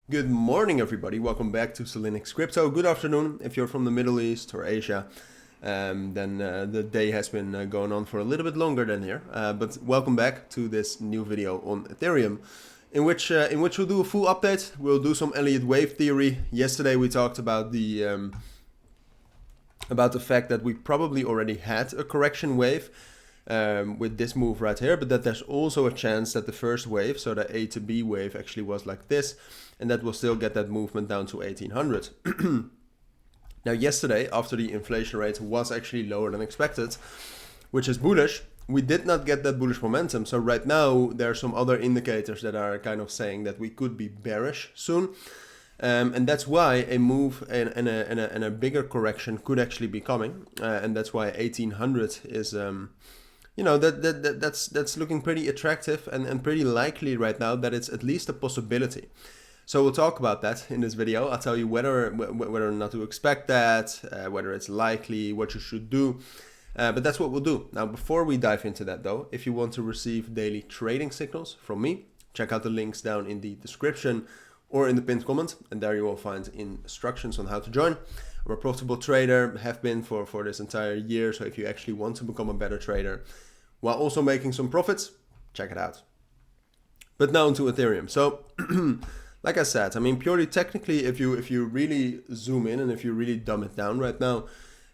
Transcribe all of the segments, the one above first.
Good morning, everybody. Welcome back to cilinixfxcapital. Good afternoon if you're from the Middle East or Asia. Then the day has been going on for a little bit longer than here. But welcome back to this new video on Ethereum, in which we'll do a full update. We'll do some Elliot wave theory. Yesterday we talked about the fact that we probably already had a correction wave. With this move right here, but that there's also a chance that the first wave, so the A to B wave, actually was like this, and that will still get that movement down to 1800. Now yesterday, after the inflation rate was actually lower than expected, which is bullish, we did not get that bullish momentum. So right now there are some other indicators that are kind of saying that we could be bearish soon. And that's why a move and a bigger correction could actually be coming. And that's why 1800 is... that's looking pretty attractive and pretty likely right now that it's at least a possibility. So we'll talk about that in this video. I'll tell you whether or not to expect that, whether it's likely, what you should do. But that's what we'll do. Now, before we dive into that though, if you want to receive daily trading signals from me, check out the links down in the description or in the pinned comment, and there you will find instructions on how to join. I'm a profitable trader, have been for this entire year, so if you actually want to become a better trader while also making some profits, check it out. But now into Ethereum. So, like I said, I mean, purely technically, if you really zoom in and if you really dumb it down right now,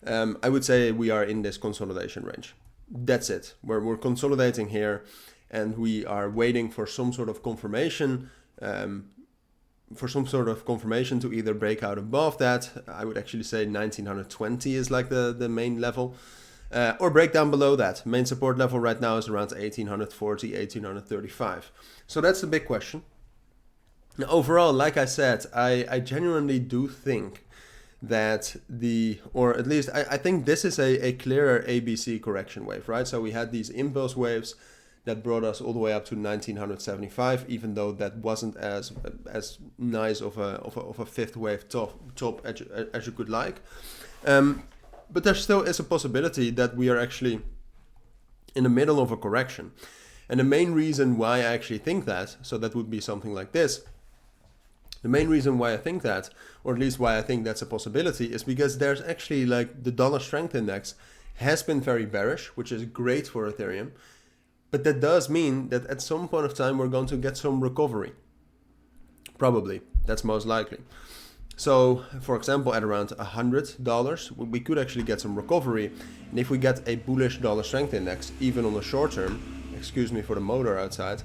I would say we are in this consolidation range. That's it. We're consolidating here, and we are waiting for some sort of confirmation. To either break out above that. I would actually say 1920 is like the main level. Or break down below that. Main support level right now is around 1840, 1835. So that's the big question. Now, overall, like I said, I genuinely do think that or at least I think this is a clearer ABC correction wave, right? So we had these impulse waves that brought us all the way up to 1975, even though that wasn't as nice of a fifth wave top as you could like. But there still is a possibility that we are actually in the middle of a correction. And the main reason why I actually think that, so that would be something like this. The main reason why I think that, or at least why I think that's a possibility, is because there's actually like the dollar strength index has been very bearish, which is great for Ethereum. But that does mean that at some point of time we're going to get some recovery. Probably, that's most likely. So, for example, at around $100, we could actually get some recovery. And if we get a bullish dollar strength index, even on the short term, excuse me for the motor outside,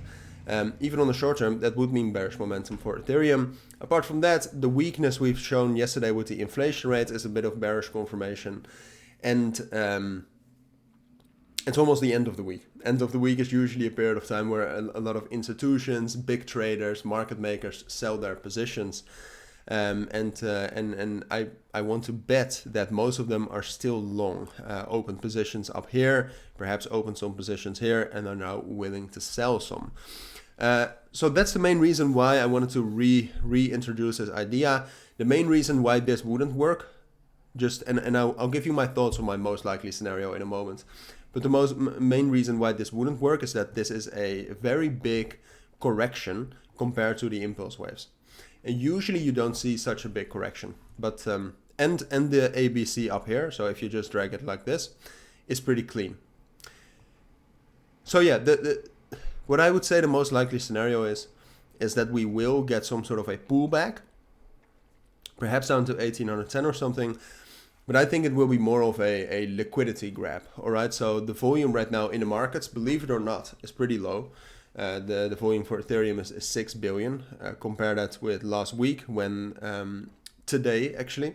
even on the short term, that would mean bearish momentum for Ethereum. Apart from that, the weakness we've shown yesterday with the inflation rate is a bit of bearish confirmation. And it's almost the end of the week. End of the week is usually a period of time where a lot of institutions, big traders, market makers sell their positions. And I want to bet that most of them are still long, open positions up here, perhaps open some positions here, and are now willing to sell some. So that's the main reason why I wanted to reintroduce this idea. The main reason why this wouldn't work, and I'll give you my thoughts on my most likely scenario in a moment. But the main reason why this wouldn't work is that this is a very big correction compared to the impulse waves. And usually you don't see such a big correction, but and the ABC up here, so if you just drag it like this, is pretty clean. So yeah, what I would say the most likely scenario is that we will get some sort of a pullback, perhaps down to 1810 or something, but I think it will be more of a liquidity grab. All right, so the volume right now in the markets, believe it or not, is pretty low. The volume for Ethereum is 6 billion. Compare that with last week when today actually,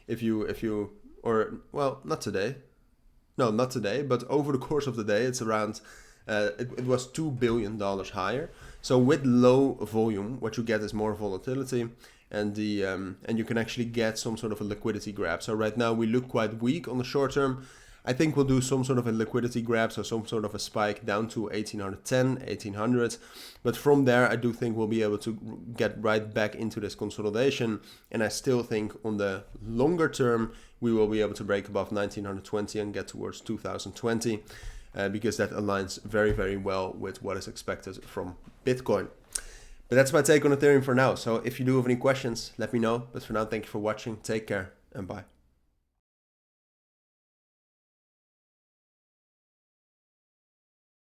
not today, but over the course of the day, it's around it was $2 billion higher. So with low volume, what you get is more volatility, and you can actually get some sort of a liquidity grab. So right now we look quite weak on the short term. I think we'll do some sort of a liquidity grab, so some sort of a spike down to 1810, 1800. But from there, I do think we'll be able to get right back into this consolidation. And I still think on the longer term, we will be able to break above 1920 and get towards 2020, because that aligns very, very well with what is expected from Bitcoin. But that's my take on Ethereum for now. So if you do have any questions, let me know. But for now, thank you for watching. Take care and bye.